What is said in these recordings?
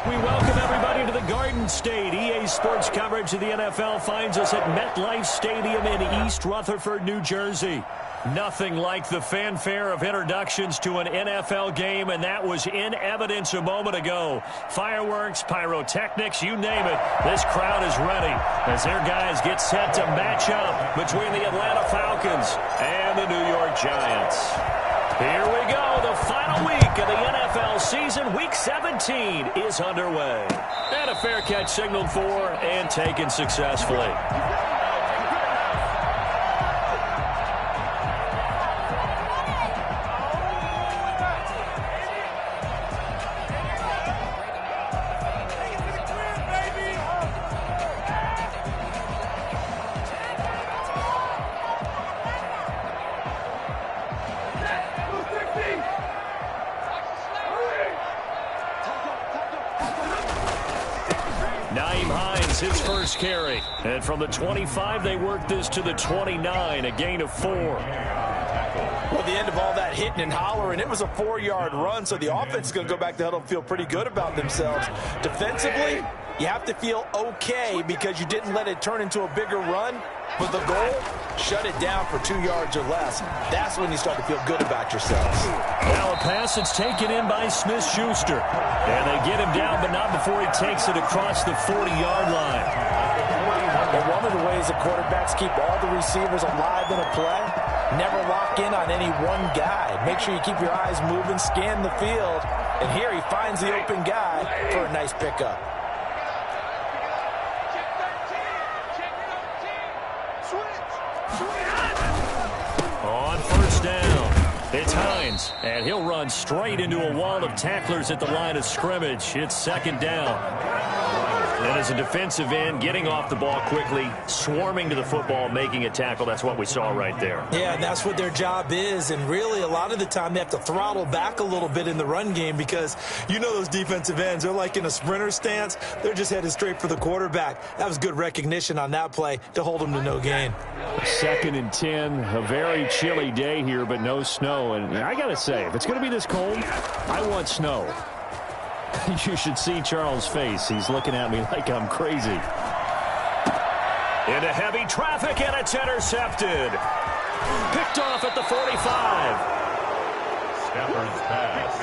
We welcome everybody to the Garden State. EA Sports coverage of the NFL finds us at MetLife Stadium in East Rutherford, New Jersey. Nothing like the fanfare of introductions to an NFL game, and that was in evidence a moment ago. Fireworks, pyrotechnics, you name it. This crowd is ready as their guys get set to match up between the Atlanta Falcons and the New York Giants. Here we go. The final week of the NFL season. Week 17 is underway. And a fair catch signaled for and taken successfully. His first carry. And from the 25, they worked this to the 29, a gain of 4. Well, the end of all that hitting and hollering, it was a 4-yard run, so the offense is going to go back to huddle and feel pretty good about themselves. Defensively, you have to feel okay because you didn't let it turn into a bigger run. But the goal, shut it down for 2 yards or less. That's when you start to feel good about yourselves. Now a pass that's taken in by Smith-Schuster. And they get him down, but not before he takes it across the 40-yard line. And one of the ways the quarterbacks keep all the receivers alive in a play, never lock in on any one guy. Make sure you keep your eyes moving, scan the field. And here he finds the open guy for a nice pickup. On first down, it's Hines, and he'll run straight into a wall of tacklers at the line of scrimmage. It's second down. And as a defensive end, getting off the ball quickly, swarming to the football, making a tackle, that's what we saw right there. Yeah, and that's what their job is. And really, a lot of the time, they have to throttle back a little bit in the run game because you know those defensive ends, they're like in a sprinter stance. They're just headed straight for the quarterback. That was good recognition on that play to hold them to no gain. 2nd and 10, a very chilly day here, but no snow. And I got to say, if it's going to be this cold, I want snow. You should see Charles' face. He's looking at me like I'm crazy. Into heavy traffic, and it's intercepted. Picked off at the 45. Stafford's pass.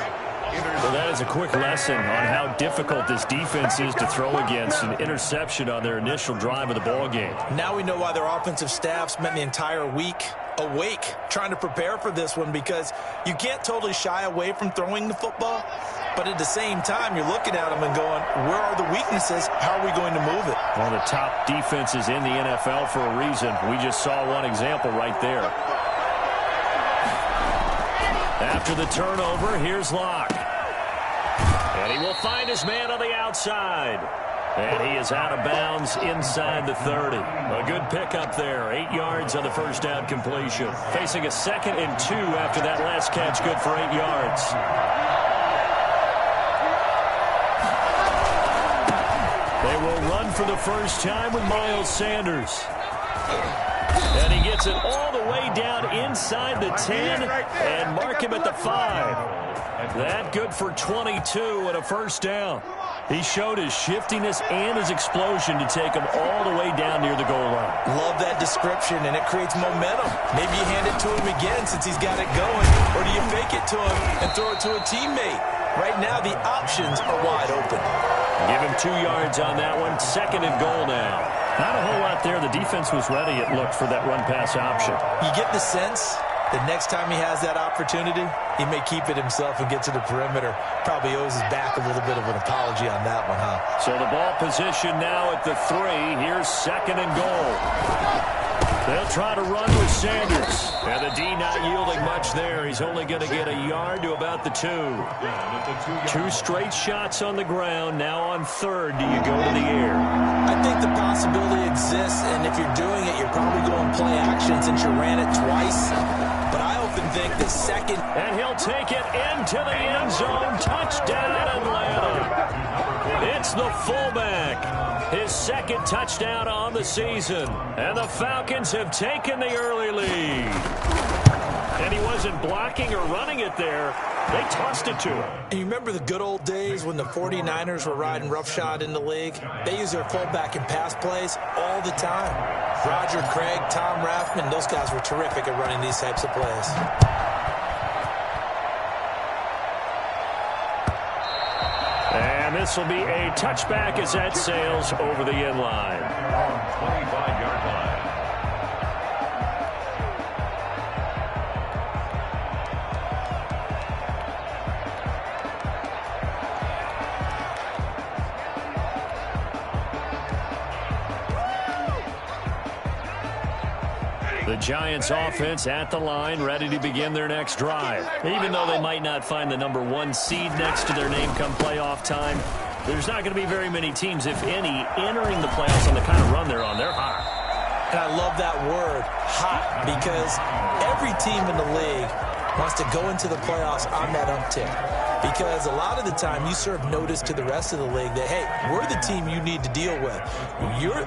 Well, that is a quick lesson on how difficult this defense is to throw against. An interception on their initial drive of the ball game. Now we know why their offensive staff spent the entire week awake trying to prepare for this one, because you can't totally shy away from throwing the football, but at the same time you're looking at them and going, where are the weaknesses? How are we going to move it? One of the top defenses in the NFL for a reason. We just saw one example right there. After the turnover, here's Locke. And he will find his man on the outside. And he is out of bounds inside the 30. A good pickup there. 8 yards on the first down completion. Facing a 2nd and 2 after that last catch. Good for 8 yards. They will run for the first time with Miles Sanders. And he gets it all the way down inside the 10 and mark him at the 5. That good for 22 and a first down. He showed his shiftiness and his explosion to take him all the way down near the goal line. Love that description, and it creates momentum. Maybe you hand it to him again since he's got it going, or do you fake it to him and throw it to a teammate? Right now, the options are wide open. Give him 2 yards on that one. 2nd and goal now. Not a whole lot there. The defense was ready, it looked, for that run-pass option. You get the sense that next time he has that opportunity, he may keep it himself and get to the perimeter. Probably owes his back a little bit of an apology on that one, huh? So the ball position now at the 3. Here's 2nd and goal. They'll try to run with Sanders. And the D not yielding much there. He's only going to get a yard to about the 2. 2 straight shots on the ground. Now on 3rd, do you go to the air? I think the possibility exists, and if you're doing it, you're probably going play action since you ran it twice. But I often think the 2nd... And he'll take it into the end zone. Touchdown, Atlanta. It's the fullback. His 2nd touchdown on the season. And the Falcons have taken the early lead. And he wasn't blocking or running it there. They tossed it to him. And you remember the good old days when the 49ers were riding roughshod in the league? They used their fullback in pass plays all the time. Roger Craig, Tom Rathman, those guys were terrific at running these types of plays. And this will be a touchback as that sails over the end line. 25-yard line. The Giants offense at the line, ready to begin their next drive. Even though they might not find the #1 seed next to their name come playoff time, there's not going to be very many teams, if any, entering the playoffs on the kind of run they're on. They're hot. And I love that word, hot, because every team in the league wants to go into the playoffs on that uptick. Because a lot of the time you serve notice to the rest of the league that, hey, we're the team you need to deal with.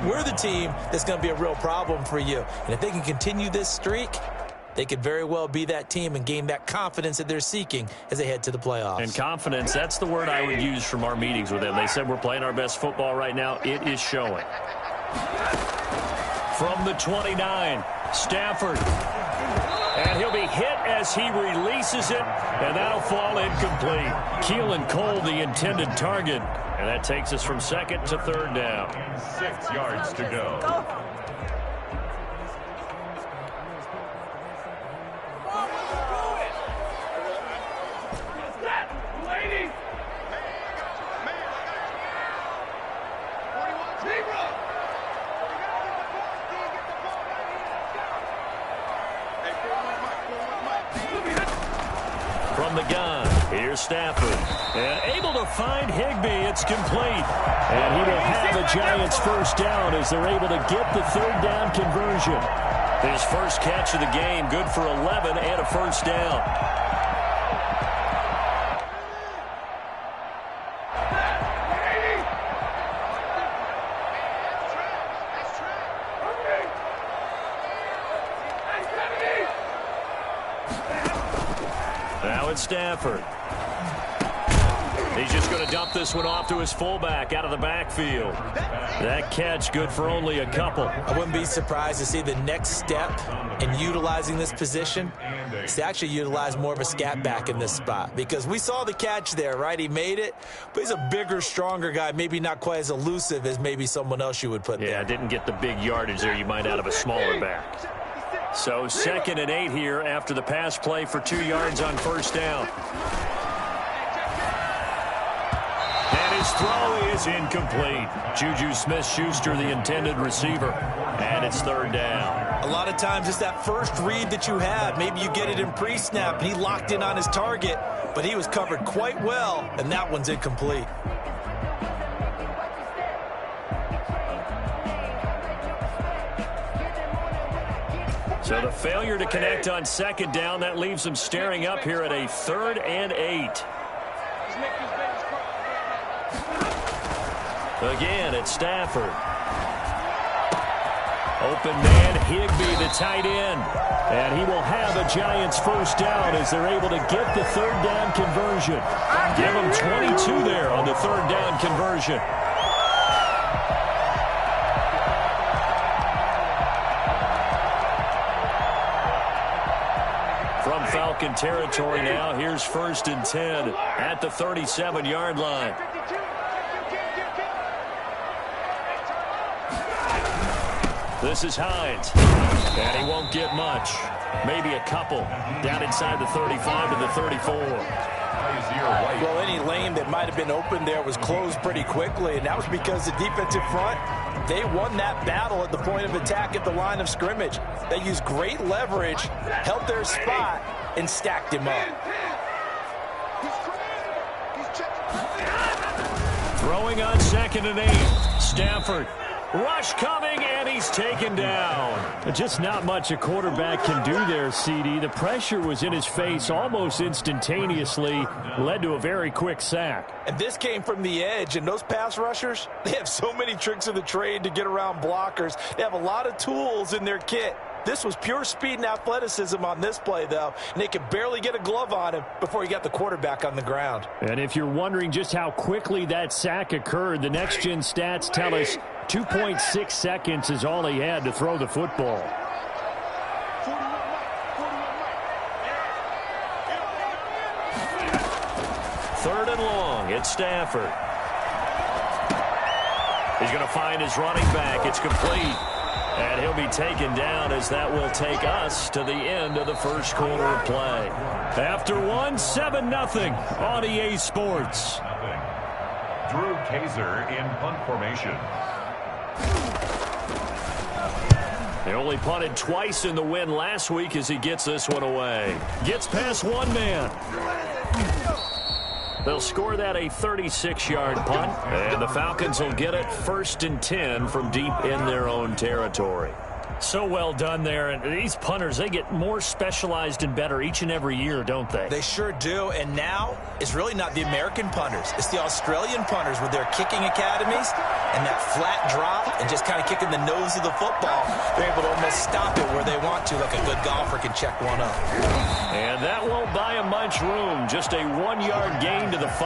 We're the team that's going to be a real problem for you. And if they can continue this streak, they could very well be that team and gain that confidence that they're seeking as they head to the playoffs. And confidence, that's the word I would use from our meetings with them. They said we're playing our best football right now. It is showing. From the 29, Stafford. And he'll be hit as he releases it, and that'll fall incomplete. Keelan Cole, the intended target. And that takes us from second to third down. 6 yards to go. From the gun, here's Stafford. And able to find Higbee. It's complete. And he will have a Giants first down as they're able to get the third down conversion. His first catch of the game, good for 11 and a first down. Now it's Stafford. He's just going to dump this one off to his fullback out of the backfield. That catch good for only a couple. I wouldn't be surprised to see the next step in utilizing this position is to actually utilize more of a scat back in this spot, because we saw the catch there, right? He made it, but he's a bigger, stronger guy, maybe not quite as elusive as maybe someone else you would put there. Yeah, didn't get the big yardage there you might out of a smaller back. So 2nd and 8 here after the pass play for 2 yards on first down. And his throw is incomplete. Juju Smith-Schuster, the intended receiver. And it's third down. A lot of times it's that first read that you have. Maybe you get it in pre-snap, and he locked in on his target, but he was covered quite well, and that one's incomplete. So the failure to connect on second down, that leaves them staring up here at a 3rd and 8. Again, it's Stafford. Open man, Higbee, the tight end. And he will have a Giants first down as they're able to get the third down conversion. Give them 22 there on the third down conversion. From Falcon territory now, here's 1st and 10 at the 37-yard line. This is Hines, and he won't get much. Maybe a couple down inside the 35 to the 34. Well, any lane that might have been open there was closed pretty quickly, and that was because the defensive front, they won that battle at the point of attack at the line of scrimmage. They used great leverage, held their spot, and stacked him up. Throwing on 2nd and 8, Stafford. Rush coming, and he's taken down. Just not much a quarterback can do there, CD. The pressure was in his face almost instantaneously, led to a very quick sack. And this came from the edge, and those pass rushers, they have so many tricks of the trade to get around blockers. They have a lot of tools in their kit. This was pure speed and athleticism on this play, though, and they could barely get a glove on him before he got the quarterback on the ground. And if you're wondering just how quickly that sack occurred, the next-gen stats tell us 2.6 seconds is all he had to throw the football. Third and long. It's Stafford. He's going to find his running back. It's complete. And he'll be taken down as that will take us to the end of the first quarter of play. After one, 7-0 on EA Sports. Drew Kaiser in punt formation. They only punted twice in the win last week as he gets this one away. Gets past one man. They'll score that a 36-yard punt, and the Falcons will get it 1st and 10 from deep in their own territory. So well done there. And these punters, they get more specialized and better each and every year, don't they? They sure do. And now it's really not the American punters. It's the Australian punters with their kicking academies and that flat drop and just kind of kicking the nose of the football. They're able to almost stop it where they want to, like a good golfer can check one up. And that won't buy him much room. Just a 1-yard gain to the 5.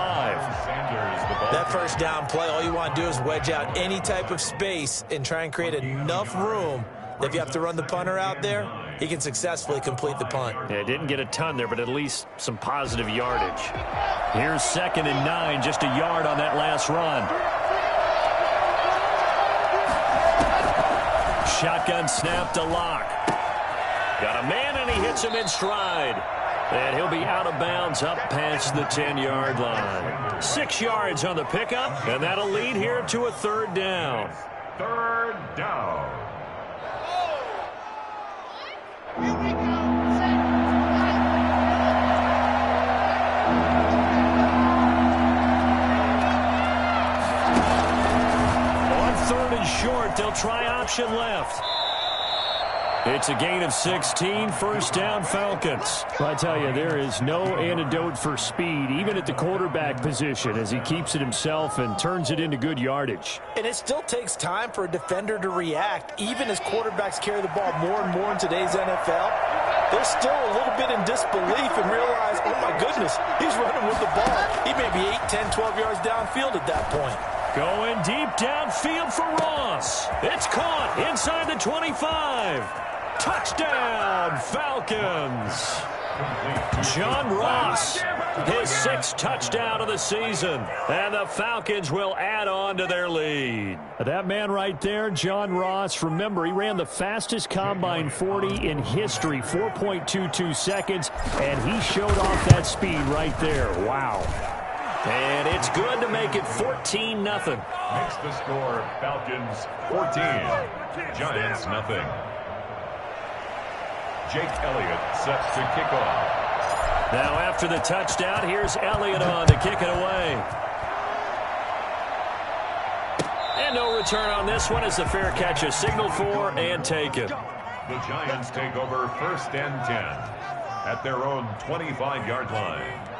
That first down play, all you want to do is wedge out any type of space and try and create enough room. If you have to run the punter out there, he can successfully complete the punt. Yeah, didn't get a ton there, but at least some positive yardage. Here's 2nd and 9, just a yard on that last run. Shotgun snap to Locke. Got a man, and he hits him in stride. And he'll be out of bounds up past the 10-yard line. 6 yards on the pickup, and that'll lead here to a 3rd down. 3rd down. Here we go. On 3rd and short, they'll try option left. It's a gain of 16, 1st down Falcons. I tell you, there is no antidote for speed, even at the quarterback position, as he keeps it himself and turns it into good yardage. And it still takes time for a defender to react, even as quarterbacks carry the ball more and more in today's NFL. They're still a little bit in disbelief and realize, oh my goodness, he's running with the ball. He may be 8, 10, 12 yards downfield at that point. Going deep downfield for Ross. It's caught inside the 25. Touchdown, Falcons. John Ross, his 6th touchdown of the season. And the Falcons will add on to their lead. That man right there, John Ross, remember, he ran the fastest combine 40 in history, 4.22 seconds, and he showed off that speed right there. Wow. And it's good to make it 14-0. Makes the score Falcons 14, Giants nothing. Jake Elliott set to kick off. Now after the touchdown, here's Elliott on to kick it away. And no return on this one as the fair catch is signaled for and taken. The Giants take over 1st and 10 at their own 25-yard line.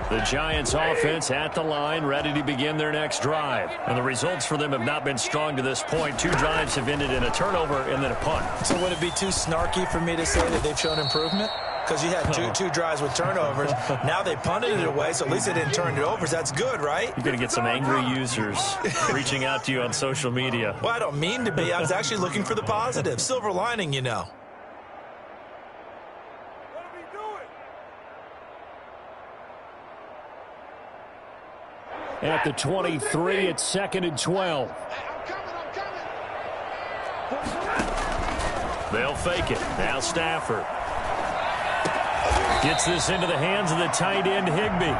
The Giants offense at the line, ready to begin their next drive. And the results for them have not been strong to this point. 2 drives have ended in a turnover and then a punt. So would it be too snarky for me to say that they've shown improvement? Because you had two drives with turnovers. Now they punted it away, so at least they didn't turn it over. So that's good, right? You're going to get some angry users reaching out to you on social media. Well, I don't mean to be. I was actually looking for the positive. Silver lining, you know. At the 23, it's 2nd and 12. They'll fake it. Now Stafford gets this into the hands of the tight end, Higbee.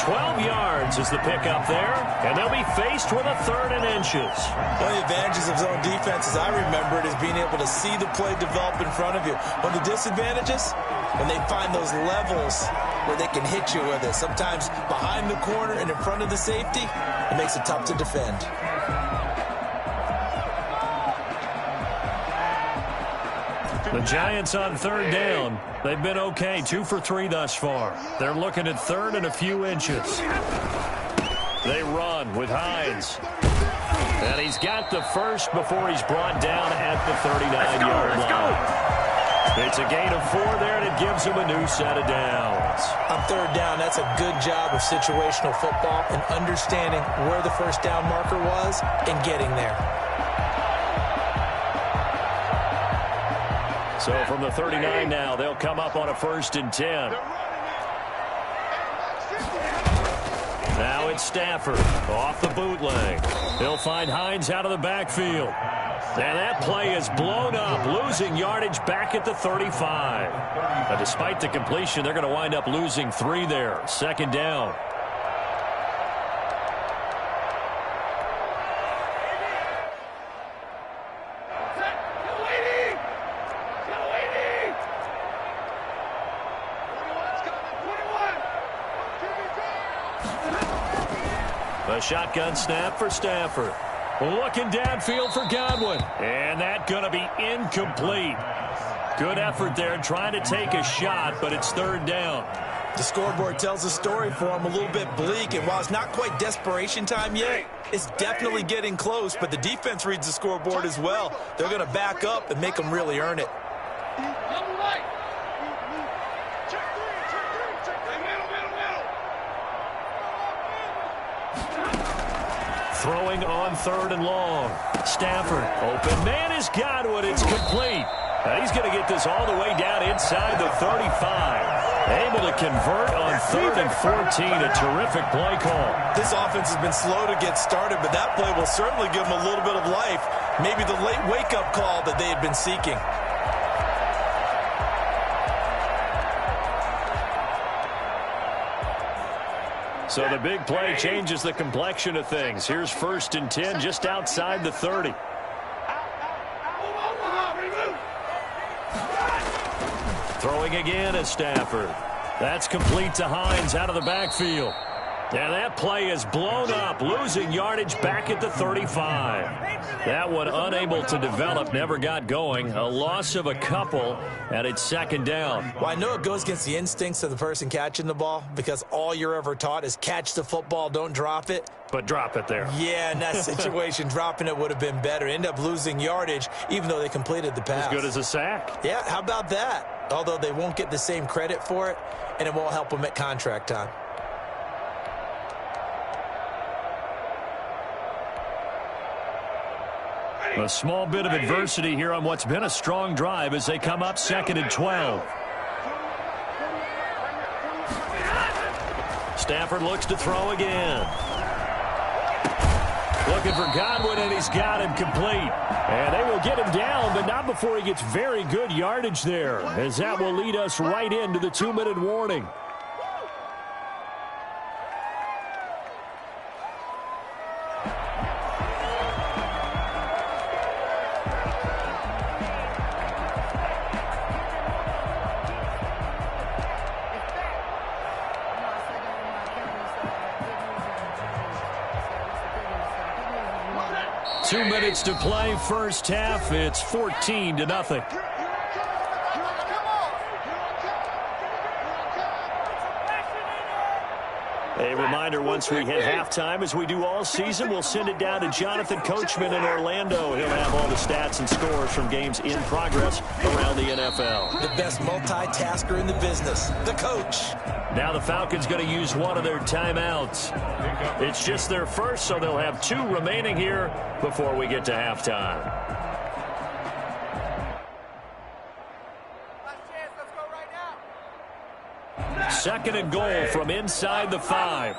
12 yards is the pickup there, and they'll be faced with a 3rd and inches. One of the advantages of zone defense, as I remember it, is being able to see the play develop in front of you. One of the disadvantages, when they find those levels where they can hit you with it, sometimes behind the corner and in front of the safety, it makes it tough to defend. The Giants on 3rd down. They've been okay, 2 for 3 thus far. They're looking at 3rd and a few inches. They run with Hines. And he's got the first before he's brought down at the 39-yard line. It's a gain of 4 there, and it gives him a new set of downs. On third down, that's a good job of situational football and understanding where the first down marker was and getting there. So from the 39 now, they'll come up on a 1st and 10. Now it's Stafford off the bootleg. He'll find Hines out of the backfield. And that play is blown up, losing yardage back at the 35. But despite the completion, they're going to wind up losing 3 there. 2nd down. A shotgun snap for Stafford. Looking downfield for Godwin. And that's going to be incomplete. Good effort there trying to take a shot, but it's 3rd down. The scoreboard tells a story for him, a little bit bleak, and while it's not quite desperation time yet, it's definitely getting close, but the defense reads the scoreboard as well. They're going to back up and make them really earn it. Throwing on 3rd and long. Stafford, open man is Godwin. It's complete. Now he's going to get this all the way down inside the 35. Able to convert on 3rd and 14. A terrific play call. This offense has been slow to get started, but that play will certainly give them a little bit of life. Maybe the late wake-up call that they had been seeking. So the big play changes the complexion of things. Here's 1st and 10 just outside the 30. Throwing again is Stafford. That's complete to Hines out of the backfield. And that play is blown up, losing yardage back at the 35. That one unable to develop, never got going. A loss of a couple, and it's 2nd down. Well, I know it goes against the instincts of the person catching the ball because all you're ever taught is catch the football, don't drop it. But drop it there. Yeah, in that situation, dropping it would have been better. End up losing yardage, even though they completed the pass. As good as a sack. Yeah, how about that? Although they won't get the same credit for it, and it won't help them at contract time. A small bit of adversity here on what's been a strong drive as they come up 2nd and 12. Stafford looks to throw again. Looking for Godwin, and he's got him complete. And they will get him down, but not before he gets very good yardage there, as that will lead us right into the 2-minute warning. Two minutes to play, first half. It's 14-0. A reminder, once we hit halftime, as we do all season, we'll send it down to Jonathan Coachman in Orlando. He'll have all the stats and scores from games in progress around the NFL. The best multitasker in the business, the coach. Now the Falcons going to use one of their timeouts. It's just their first, so they'll have 2 remaining here before we get to halftime. Second and goal from inside the 5.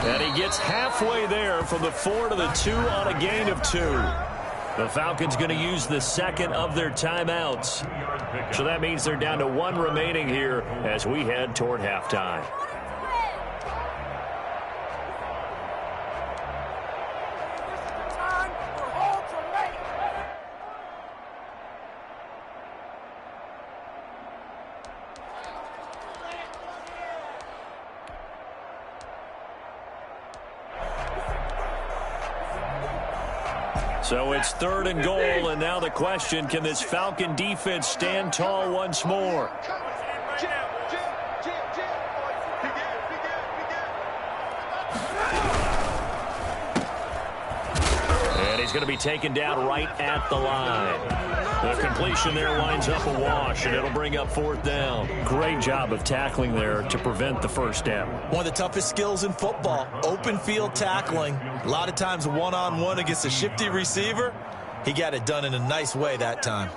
And he gets halfway there from the 4 to the 2 on a gain of 2. The Falcons going to use the second of their timeouts. So that means they're down to 1 remaining here as we head toward halftime. So it's 3rd and goal, and now the question, can this Falcon defense stand tall once more? He's going to be taken down right at the line. The completion there winds up a wash, and it'll bring up 4th down. Great job of tackling there to prevent the first down. One of the toughest skills in football, open field tackling. A lot of times one-on-one against a shifty receiver. He got it done in a nice way that time.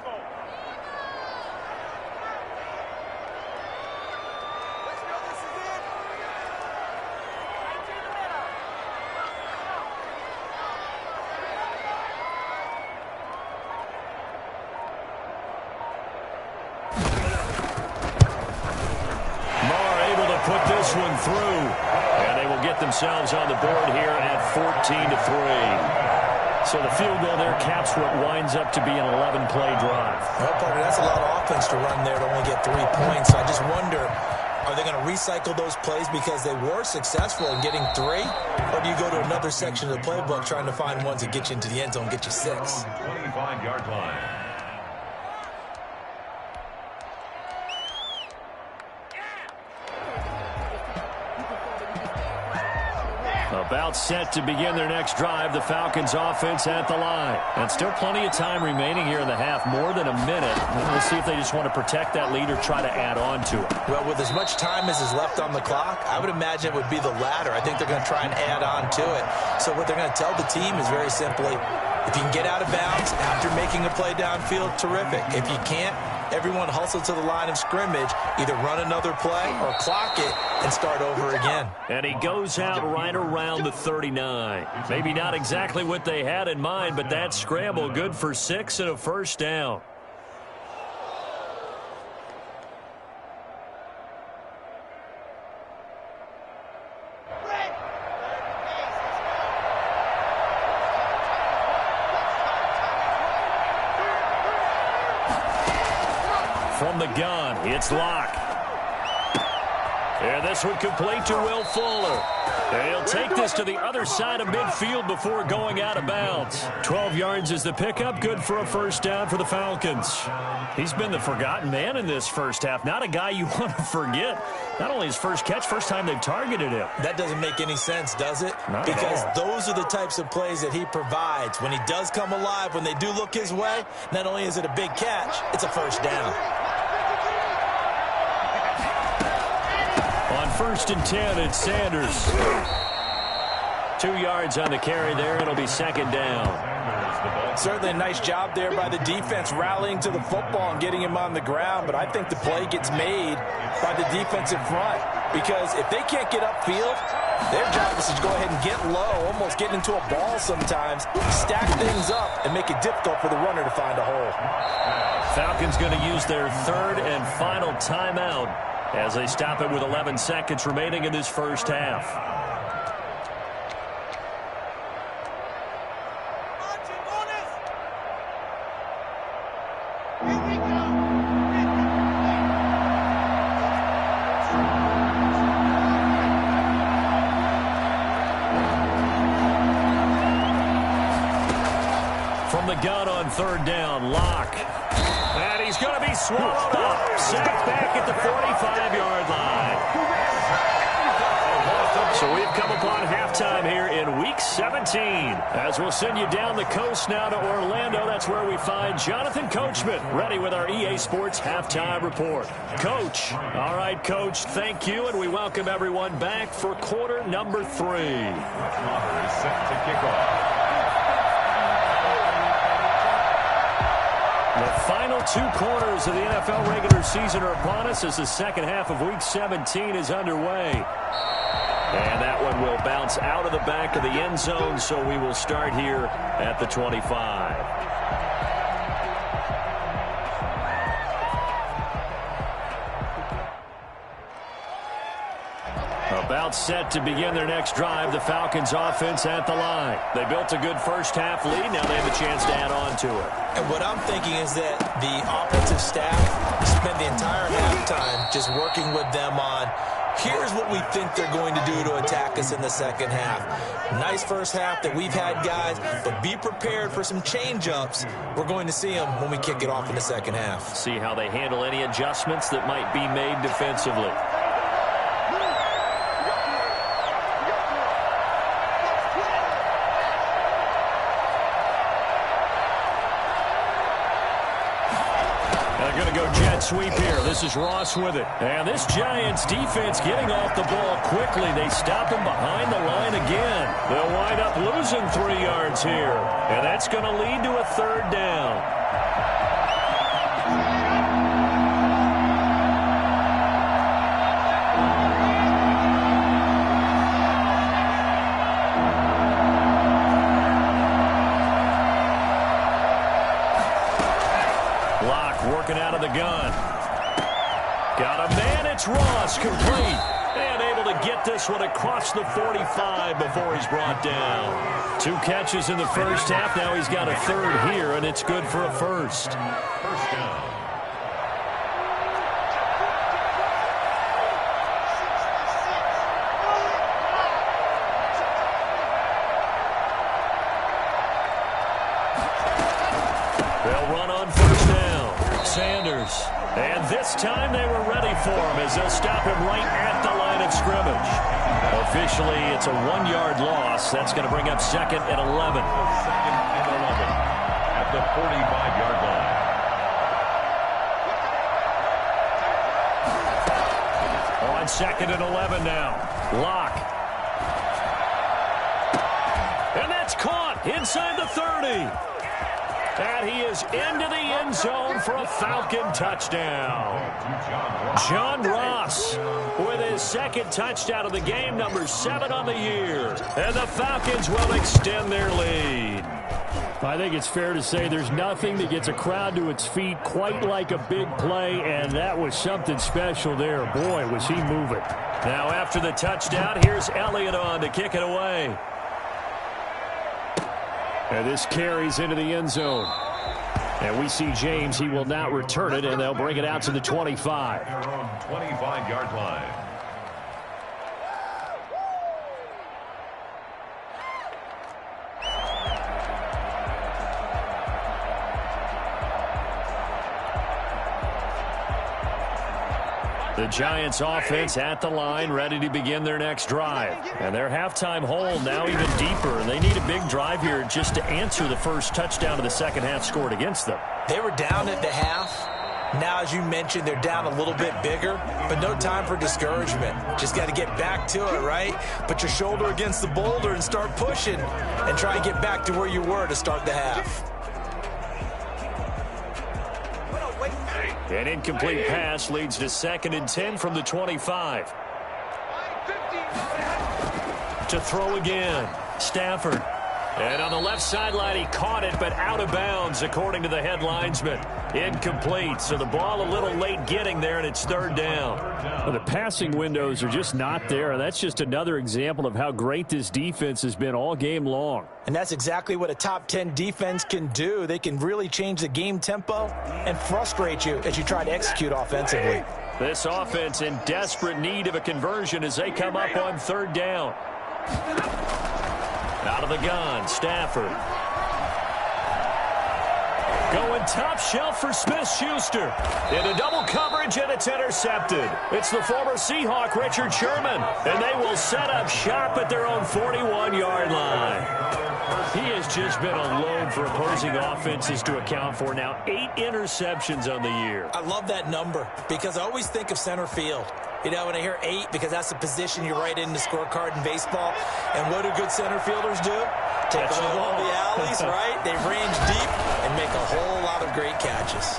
One through, and they will get themselves on the board here at 14-3. So the field goal there caps what winds up to be an 11-play drive. Well, partner, that's a lot of offense to run there to only get 3 points. So I just wonder, are they going to recycle those plays because they were successful in getting 3? Or do you go to another section of the playbook trying to find ones that get you into the end zone, get you 6? 25-yard line. About set to begin their next drive, the Falcons offense at the line. And still plenty of time remaining here in the half, more than a minute. We'll see if they just want to protect that lead or try to add on to it. Well, with as much time as is left on the clock, I would imagine it would be the latter. I think they're going to try and add on to it. So what they're going to tell the team is very simply, if you can get out of bounds after making a play downfield, terrific. If you can't, everyone hustle to the line of scrimmage, either run another play or clock it and start over again. And he goes out right around the 39. Maybe not exactly what they had in mind, but that scramble good for 6 and a first down. From the gun, it's Locke. And this one complete to Will Fuller. And he'll take this to the other side of midfield before going out of bounds. 12 yards is the pickup, good for a first down for the Falcons. He's been the forgotten man in this first half. Not a guy you want to forget. Not only his first catch, first time they've targeted him. That doesn't make any sense, does it? Not because at all. Those are the types of plays that he provides. When he does come alive, when they do look his way, not only is it a big catch, it's a first down. On 1st and 10, it's Sanders. 2 yards on the carry there. It'll be 2nd down. Certainly a nice job there by the defense rallying to the football and getting him on the ground, but I think the play gets made by the defensive front because if they can't get upfield, their job is to go ahead and get low, almost get into a ball sometimes, stack things up, and make it difficult for the runner to find a hole. Falcons going to use their 3rd and final timeout as they stop it with 11 seconds remaining in this first half. From the gun on 3rd down, Locke. And he's going to be swallowed up. Sacked back at the 45-yard line. So we've come upon halftime here in Week 17. As we'll send you down the coast now to Orlando, that's where we find Jonathan Coachman, ready with our EA Sports Halftime Report. Coach. All right, Coach, thank you, and we welcome everyone back for quarter number 3. Clock is set to kick off. The final 2 quarters of the NFL regular season are upon us as the second half of Week 17 is underway. And that one will bounce out of the back of the end zone, so we will start here at the 25. About set to begin their next drive, the Falcons offense at the line. They built a good first half lead. Now they have a chance to add on to it. And what I'm thinking is that the offensive staff spent the entire halftime just working with them on, here's what we think they're going to do to attack us in the second half. Nice first half that we've had, guys, but be prepared for some change-ups. We're going to see them when we kick it off in the second half. See how they handle any adjustments that might be made defensively. They're going to go jet sweep here. This is Ross with it. And this Giants defense getting off the ball quickly. They stop him behind the line again. They'll wind up losing 3 yards here. And that's going to lead to a 3rd down. Working out of the gun. Got a man. It's Ross, complete. And able to get this one across the 45 before he's brought down. 2 catches in the first half. Now he's got a 3rd here, and it's good for a 1st. 1st down. They'll run on 1st down. Sanders. And this time they were ready for him as they'll stop him right at the line of scrimmage. Officially, it's a 1-yard loss. That's going to bring up 2nd and 11. 2nd and 11 at the 45-yard line. On 2nd and 11 now. Locke. And that's caught inside the 30. And he is into the end zone for a Falcon touchdown. John Ross with his 2nd touchdown of the game, number 7 on the year. And the Falcons will extend their lead. I think it's fair to say there's nothing that gets a crowd to its feet quite like a big play, and that was something special there. Boy, was he moving. Now after the touchdown, here's Elliott on to kick it away. And this carries into the end zone. And we see James. He will not return it, and they'll bring it out to the 25. Their own 25-yard line. The Giants offense at the line, ready to begin their next drive. And their halftime hole now even deeper. And they need a big drive here just to answer the first touchdown of the second half scored against them. They were down at the half. Now, as you mentioned, they're down a little bit bigger, but no time for discouragement. Just got to get back to it, right? Put your shoulder against the boulder and start pushing and try and get back to where you were to start the half. An incomplete pass leads to 2nd and 10 from the 25. To throw again, Stafford. And on the left sideline, he caught it, but out of bounds, according to the head linesman. Incomplete, so the ball a little late getting there, and it's 3rd down. Well, the passing windows are just not there, and that's just another example of how great this defense has been all game long. And that's exactly what a top 10 defense can do. They can really change the game tempo and frustrate you as you try to execute offensively. This offense in desperate need of a conversion as they come up on 3rd down. Out of the gun, Stafford. Going top shelf for Smith-Schuster. Into double coverage, and it's intercepted. It's the former Seahawk, Richard Sherman. And they will set up shop at their own 41-yard line. He has just been a load for opposing offenses to account for. Now 8 interceptions on the year. I love that number because I always think of center field. You know, when I hear 8, because that's the position you write in the scorecard in baseball. And what do good center fielders do? Take away all the alleys, right? They range deep and make a whole lot of great catches.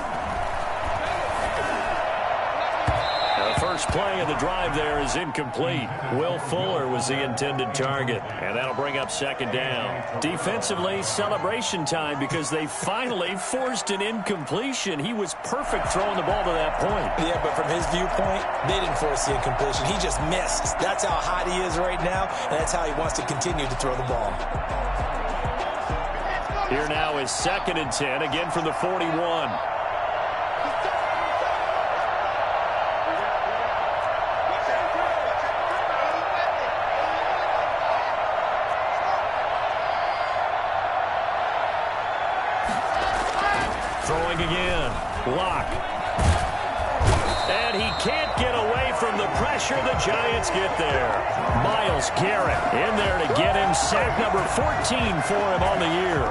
The first play of the drive there is incomplete. Will Fuller was the intended target, and that'll bring up 2nd down. Defensively, celebration time because they finally forced an incompletion. He was perfect throwing the ball to that point. Yeah, but from his viewpoint, they didn't force the incompletion. He just missed. That's how hot he is right now, and that's how he wants to continue to throw the ball. Here now is 2nd and 10, again from the 41. Throwing again. Locke. And he can't get away from the pressure. The Giants get there. Myles Garrett in there to get him. Sack number 14 for him on the year.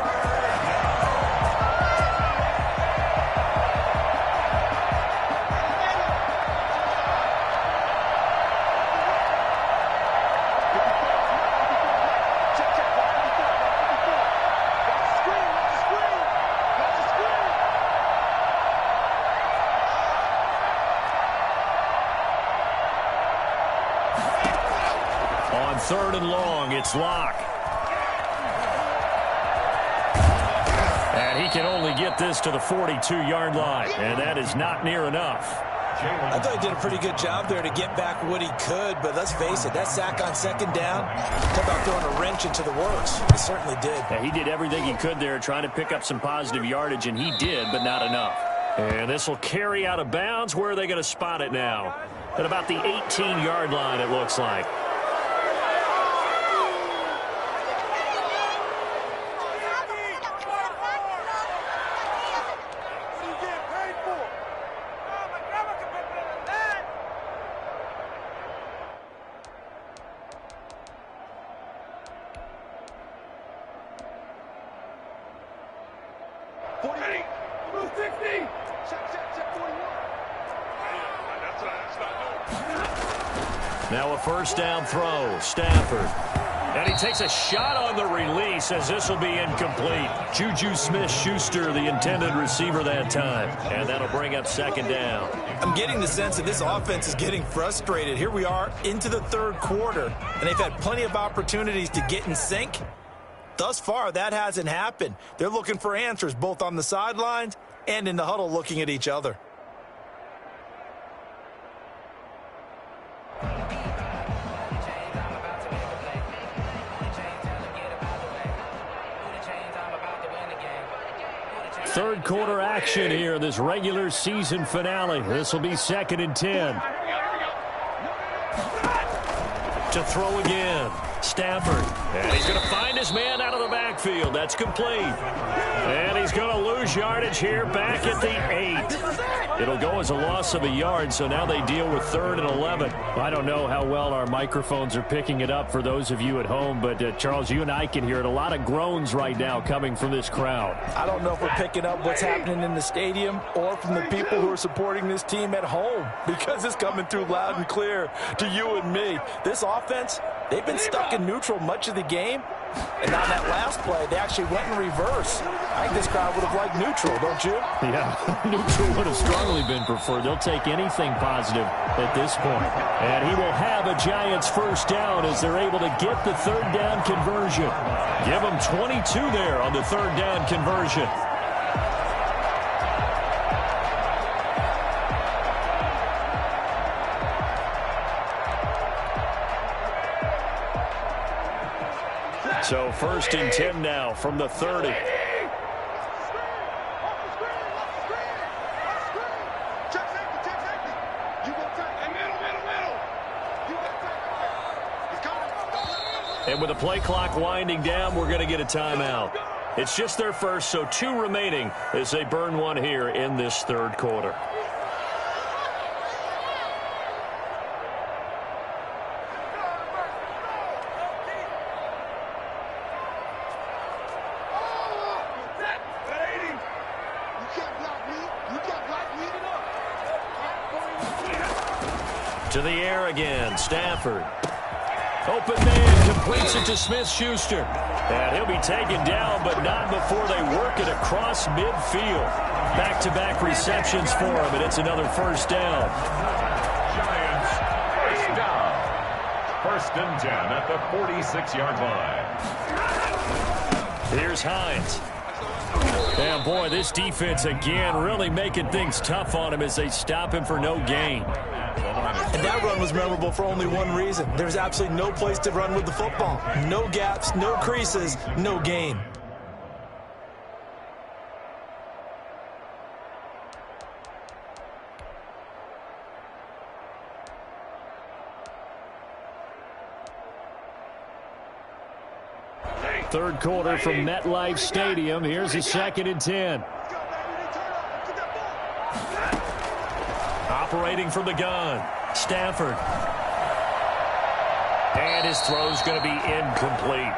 3rd and long. It's Locke. And he can only get this to the 42-yard line, and that is not near enough. I thought he did a pretty good job there to get back what he could, but let's face it, that sack on 2nd down, talk about throwing a wrench into the works. He certainly did. Yeah, he did everything he could there trying to pick up some positive yardage, and he did, but not enough. And this will carry out of bounds. Where are they going to spot it now? At about the 18-yard line, it looks like. Now a 1st down throw, Stafford. And he takes a shot on the release as this will be incomplete. Juju Smith-Schuster, the intended receiver that time. And that'll bring up 2nd down. I'm getting the sense that this offense is getting frustrated. Here we are into the 3rd quarter, and they've had plenty of opportunities to get in sync. Thus far, that hasn't happened. They're looking for answers both on the sidelines and in the huddle looking at each other. Third quarter action here, this regular season finale. This will be 2nd and 10. To throw again, Stafford. And he's going to find his man out of the backfield. That's complete. And he's going to lose yardage here back at the 8. It'll go as a loss of a yard, so now they deal with 3rd and 11. I don't know how well our microphones are picking it up for those of you at home, but Charles, you and I can hear it. A lot of groans right now coming from this crowd. I don't know if we're picking up what's happening in the stadium or from the people who are supporting this team at home, because it's coming through loud and clear to you and me. This offense, they've been stuck in neutral much of the game, and on that last play, they actually went in reverse. I think this crowd would have liked neutral, don't you? Yeah, neutral would have strongly been preferred. They'll take anything positive at this point. And he will have a Giants 1st down as they're able to get the 3rd down conversion. Give them 22 there on the 3rd down conversion. So 1st and 10 now from the 30. And with the play clock winding down, we're going to get a timeout. It's just their first, so 2 remaining as they burn one here in this 3rd quarter. To the air again, Stafford. Open man, completes it to Smith-Schuster. And he'll be taken down, but not before they work it across midfield. Back-to-back receptions for him, and it's another 1st down. Giants, 1st down. 1st and 10 at the 46-yard line. Here's Hines. And boy, this defense again really making things tough on him as they stop him for no gain. And that run was memorable for only one reason. There's absolutely no place to run with the football. No gaps, no creases, no gain. Third quarter from MetLife Stadium. Here's a 2nd and 10. Operating from the gun, Stafford. And his throw's going to be incomplete.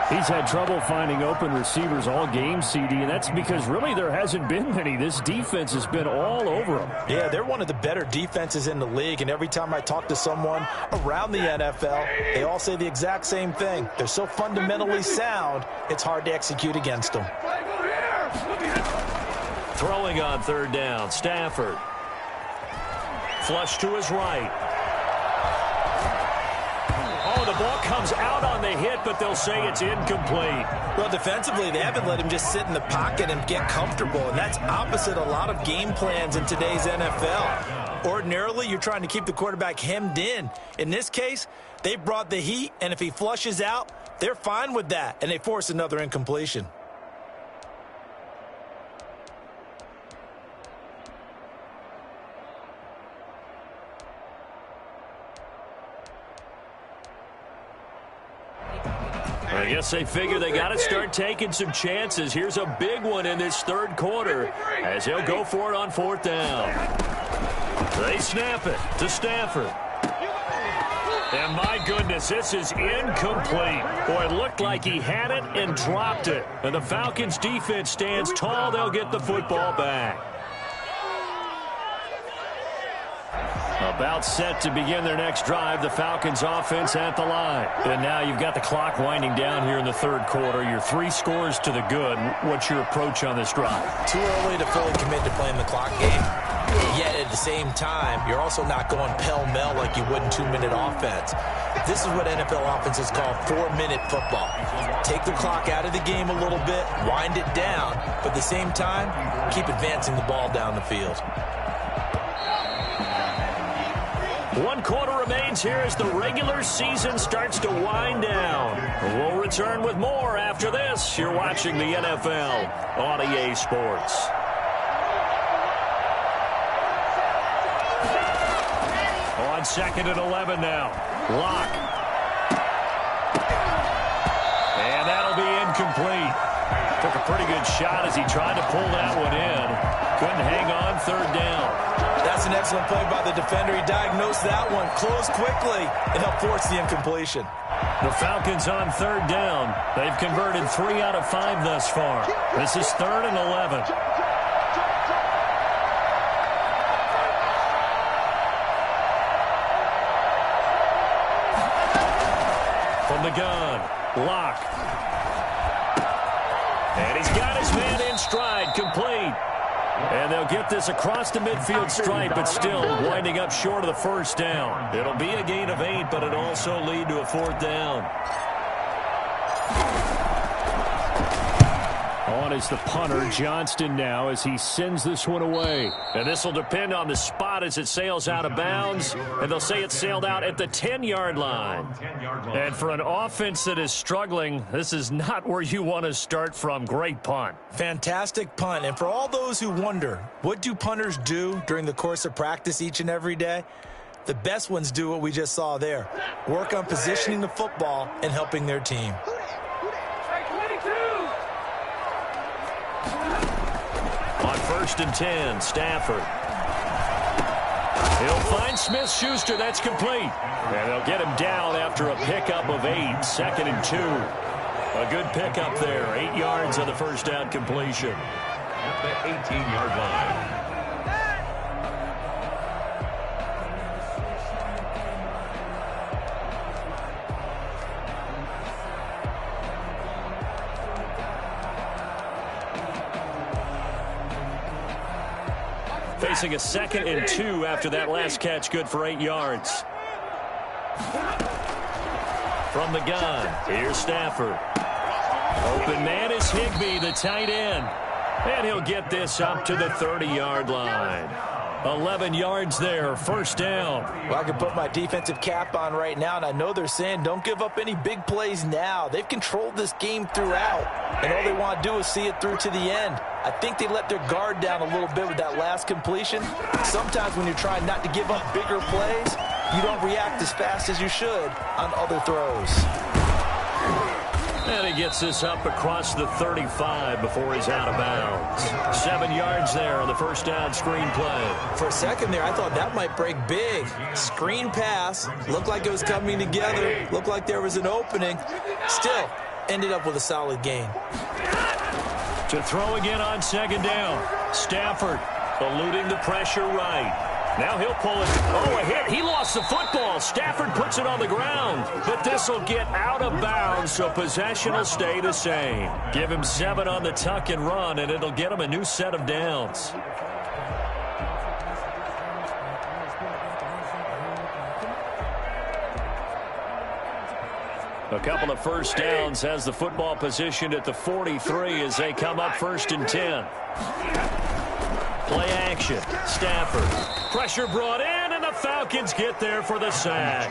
He's had trouble finding open receivers all game, CD, and that's because really there hasn't been many. This defense has been all over them. Yeah, they're one of the better defenses in the league, and every time I talk to someone around the NFL, they all say the exact same thing. They're so fundamentally sound, it's hard to execute against them. Throwing on 3rd down, Stafford. Flush to his right. Oh, the ball comes out on the hit, but they'll say it's incomplete. Well, defensively, they haven't let him just sit in the pocket and get comfortable, and that's opposite a lot of game plans in today's NFL. Ordinarily, you're trying to keep the quarterback hemmed in. In this case, they brought the heat, and if he flushes out, they're fine with that, and they force another incompletion. I guess they figure they got to start taking some chances. Here's a big one in this third quarter as he'll go for it on fourth down. They snap it to Stafford. And my goodness, this is incomplete. Boy, it looked like he had it and dropped it. And the Falcons defense stands tall. They'll get the football back. About set to begin their next drive, the Falcons offense at the line. And now you've got the clock winding down here in the third quarter. You're 3 scores to the good. What's your approach on this drive? Too early to fully commit to playing the clock game. Yet at the same time, you're also not going pell-mell like you would in 2-minute offense. This is what NFL offenses call 4-minute football. Take the clock out of the game a little bit, wind it down, but at the same time, keep advancing the ball down the field. 1 quarter remains here as the regular season starts to wind down. We'll return with more after this. You're watching the NFL on EA Sports. On 2nd and 11 now. Lock. And that'll be incomplete. Took a pretty good shot as he tried to pull that one in. Couldn't hang on, 3rd down. That's an excellent play by the defender. He diagnosed that one, closed quickly, and helped force the incompletion. The Falcons on 3rd down. They've converted 3 out of 5 thus far. This is 3rd and 11. From the gun, Lock. And he's got his man in stride, complete. And they'll get this across the midfield stripe, but still winding up short of the 1st down. It'll be a gain of 8, but it'll also lead to a 4th down. On is the punter, Johnston, now as he sends this one away. And this will depend on the spot as it sails out of bounds. And they'll say it sailed out at the 10-yard line. And for an offense that is struggling, this is not where you want to start from. Great punt. Fantastic punt. And for all those who wonder, what do punters do during the course of practice each and every day? The best ones do what we just saw there. Work on positioning the football and helping their team. On 1st and 10, Stafford. He'll find Smith-Schuster. That's complete. And they'll get him down after a pickup of 8, 2nd and 2. A good pickup there. 8 yards on the 1st down completion. At the 18-yard line. Facing a 2nd and 2 after that last catch, good for 8 yards. From the gun, here's Stafford. Open man is Higbee, the tight end. And he'll get this up to the 30-yard line. 11 yards there, 1st down. Well, I can put my defensive cap on right now, and I know they're saying don't give up any big plays now. They've controlled this game throughout, and all they want to do is see it through to the end. I think they let their guard down a little bit with that last completion. Sometimes when you're trying not to give up bigger plays, you don't react as fast as you should on other throws. And he gets this up across the 35 before he's out of bounds. 7 yards there on the 1st down screen play. For a second there, I thought that might break big. Screen pass, looked like it was coming together, looked like there was an opening. Still, ended up with a solid gain. To throw again on 2nd down. Stafford eluding the pressure right. Now he'll pull it. Oh, a hit. He lost the football. Stafford puts it on the ground. But this will get out of bounds, so possession will stay the same. Give him 7 on the tuck and run, and it'll get him a new set of downs. A couple of first downs has the football positioned at the 43 as they come up 1st and 10. Play action. Stafford. Pressure brought in, and the Falcons get there for the sack.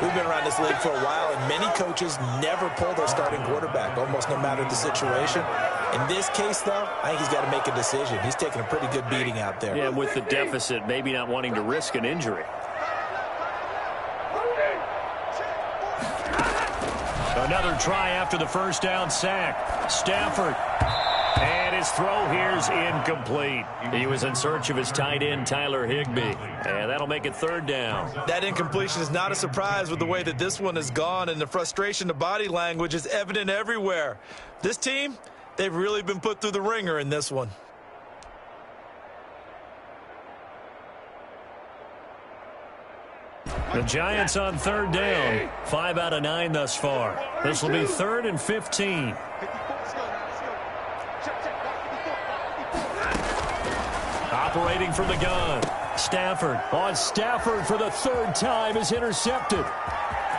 We've been around this league for a while, and many coaches never pull their starting quarterback, almost no matter the situation. In this case, though, I think he's got to make a decision. He's taking a pretty good beating out there. Yeah, with the deficit, maybe not wanting to risk an injury. Another try after the first down sack. Stafford. And his throw here is incomplete. He was in search of his tight end, Tyler Higbee. And that'll make it 3rd down. That incompletion is not a surprise with the way that this one has gone, and the frustration, the body language is evident everywhere. This team, they've really been put through the ringer in this one. The Giants on 3rd down. 5 out of 9 thus far. This will be 3rd and 15. Operating from the gun. Stafford. On Stafford for the 3rd time is intercepted.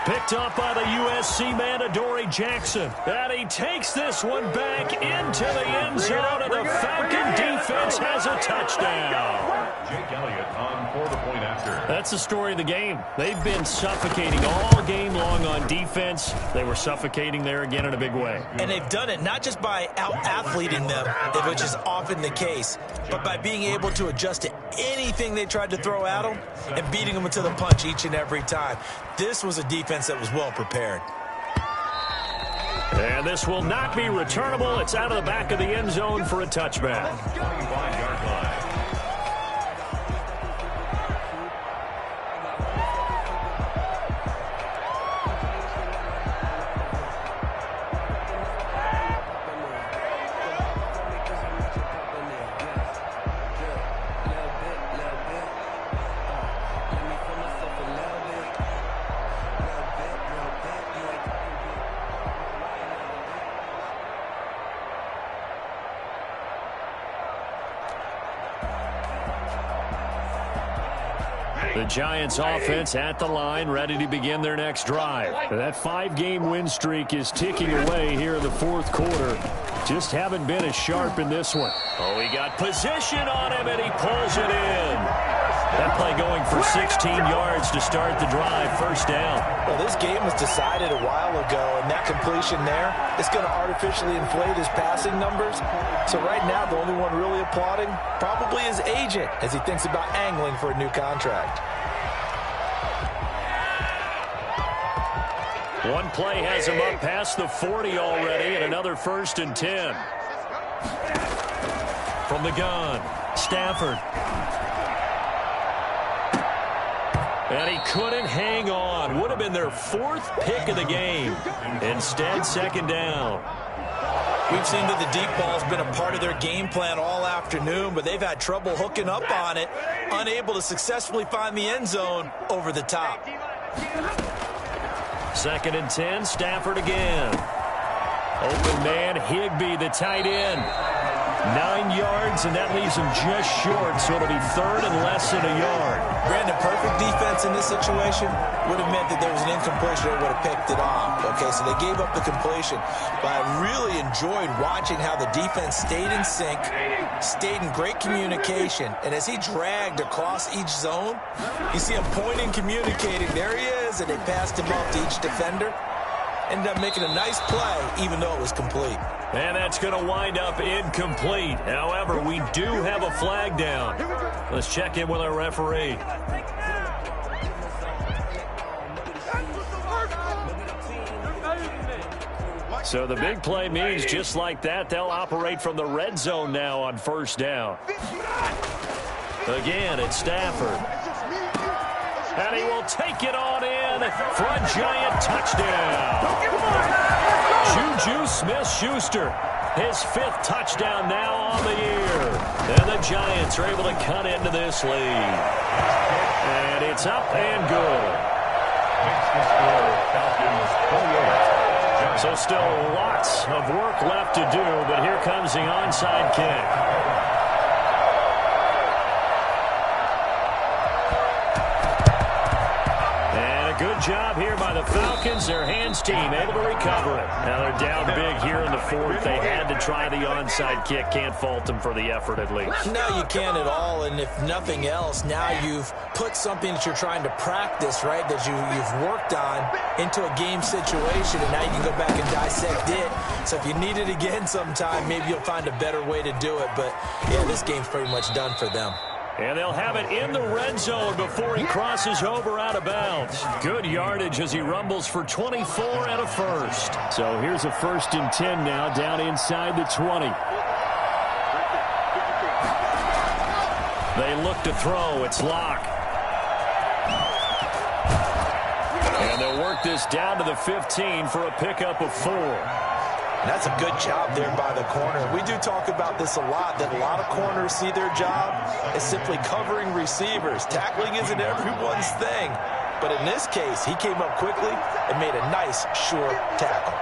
Picked up by the USC man, Adoree Jackson. And he takes this one back into the end zone, and the Falcon defense has a touchdown. Jake Elliott on for the point after. That's the story of the game. They've been suffocating all game long on defense. They were suffocating there again in a big way. And they've done it not just by out-athleting them, which is often the case, but by being able to adjust to anything they tried to throw at them and beating them into the punch each and every time. This was a defense that was well prepared. And this will not be returnable. It's out of the back of the end zone for a touchback. 25-yard line. The Giants offense at the line, ready to begin their next drive. That 5-game win streak is ticking away here in the 4th quarter. Just haven't been as sharp in this one. Oh, he got position on him, and he pulls it in. That play going for 16 yards to start the drive, 1st down. Well, this game was decided a while ago, and that completion there is going to artificially inflate his passing numbers. So right now, the only one really applauding probably his agent as he thinks about angling for a new contract. One play has him up past the 40 already, and another 1st and 10. From the gun, Stafford. And he couldn't hang on. Would have been their 4th pick of the game. Instead, 2nd down. We've seen that the deep ball's been a part of their game plan all afternoon, but they've had trouble hooking up on it, unable to successfully find the end zone over the top. 2nd and 10, Stafford again. Open man, Higbee, the tight end. 9 yards, and that leaves him just short, so it'll be 3rd and less than a yard. Brandon, perfect defense in this situation would have meant that there was an incompletion. They would have picked it off. Okay, so they gave up the completion. But I really enjoyed watching how the defense stayed in sync, stayed in great communication. And as he dragged across each zone, you see him pointing, communicating. There he is, and they passed him off to each defender. Ended up making a nice play, even though it was complete. And that's going to wind up incomplete. However, we do have a flag down. Let's check in with our referee. So the big play means just like that, they'll operate from the red zone now on 1st down. Again, it's Stafford. And he will take it on in for a Giant touchdown. Juju Smith-Schuster, his 5th touchdown now on the year. And the Giants are able to cut into this lead. And it's up and good. So still lots of work left to do, but here comes the onside kick. Good job here by the Falcons. Their hands team able to recover it. Now they're down big here in the fourth. They had to try the onside kick. Can't fault them for the effort at least. No, you can't at all. And if nothing else, now you've put something that you're trying to practice, right, that you've worked on into a game situation, and now you can go back and dissect it. So if you need it again sometime, maybe you'll find a better way to do it. But, yeah, this game's pretty much done for them. And they'll have it in the red zone before he crosses over out of bounds. Good yardage as he rumbles for 24 and a first. So here's a 1st and 10 now down inside the 20. They look to throw. It's Locke. And they'll work this down to the 15 for a pickup of 4. That's a good job there by the corner. We do talk about this a lot, that a lot of corners see their job as simply covering receivers. Tackling isn't everyone's thing. But in this case, he came up quickly and made a nice, sure tackle.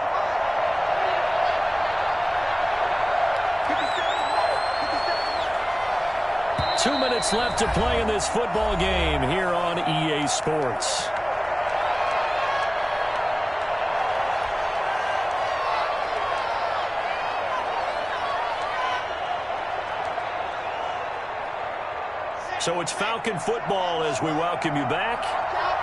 Two minutes left to play in this football game here on EA Sports. So it's Falcon football as we welcome you back.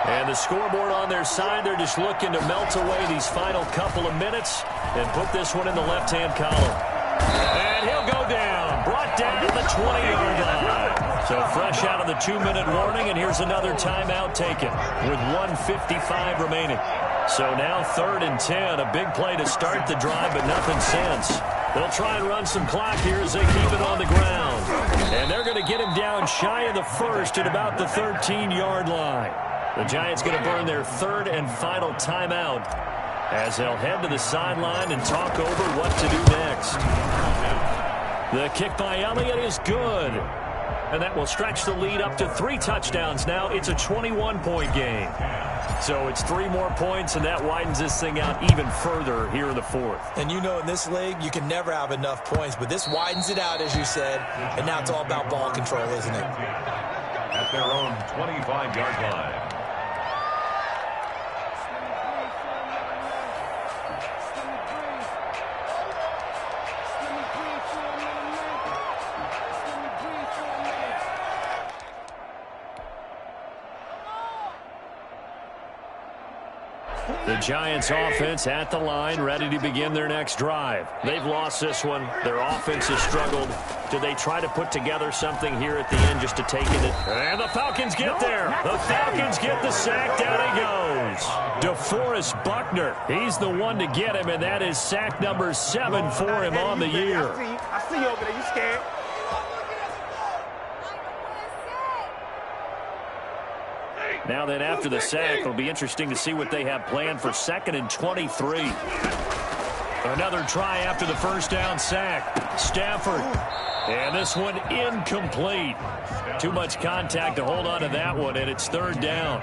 And the scoreboard on their side, they're just looking to melt away these final couple of minutes and put this one in the left-hand column. And he'll go down, brought down to the 20-yard line. So fresh out of the 2-minute warning, and here's another timeout taken with 1:55 remaining. So now 3rd and 10, a big play to start the drive, but nothing since. They'll try and run some clock here as they keep it on the ground. And they're going to get him down shy of the first at about the 13-yard line. The Giants going to burn their 3rd and final timeout as they'll head to the sideline and talk over what to do next. The kick by Elliott is good. And that will stretch the lead up to 3 touchdowns now. It's a 21-point game. So it's 3 more points, and that widens this thing out even further here in the 4th. And you know in this league, you can never have enough points, but this widens it out, as you said, and now it's all about ball control, isn't it? At their own 25-yard line. The Giants offense at the line, ready to begin their next drive. They've lost this one. Their offense has struggled. Do they try to put together something here at the end just to take it? And the Falcons get there. The Falcons get the sack. Down he goes. DeForest Buckner. He's the one to get him, and that is sack number 7 for him on the year. I see you over there. You scared? Now then, after the sack, it'll be interesting to see what they have planned for 2nd and 23. Another try after the first down sack. Stafford. And this one incomplete. Too much contact to hold on to that one, and it's 3rd down.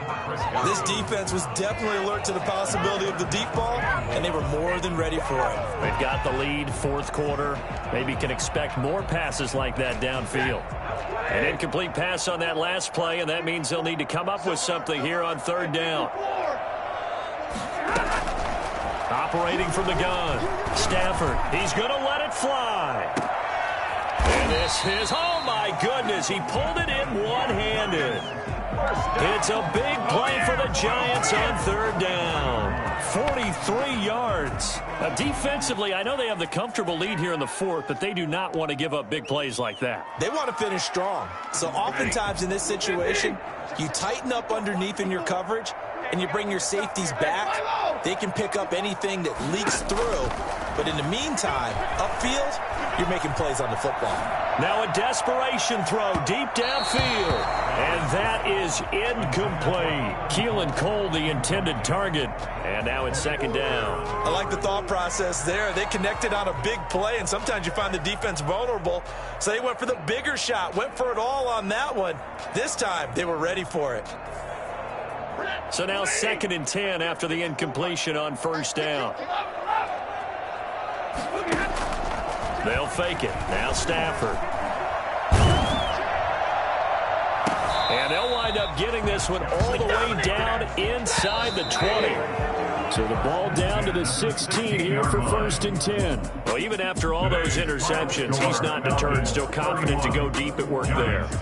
This defense was definitely alert to the possibility of the deep ball, and they were more than ready for it. They've got the lead, 4th quarter. Maybe can expect more passes like that downfield. An incomplete pass on that last play, and that means they'll need to come up with something here on 3rd down. Operating from the gun. Stafford, he's going to let it fly. And this is, oh my goodness, he pulled it in one-handed. It's a big play for the Giants on 3rd down. 43 yards. Now, defensively, I know they have the comfortable lead here in the 4th, but they do not want to give up big plays like that. They want to finish strong. So oftentimes in this situation, you tighten up underneath in your coverage, and you bring your safeties back. They can pick up anything that leaks through. But in the meantime, upfield, you're making plays on the football. Now a desperation throw deep downfield. And that is incomplete. Keelan Cole, the intended target. And now it's 2nd down. I like the thought process there. They connected on a big play, and sometimes you find the defense vulnerable. So they went for the bigger shot, went for it all on that one. This time, they were ready for it. So now 2nd and 10 after the incompletion on 1st down. They'll fake it. Now Stafford. And they'll wind up getting this one all the way down inside the 20. So the ball down to the 16 here for 1st and 10. Well, even after all those interceptions, he's not deterred, still confident to go deep at work there.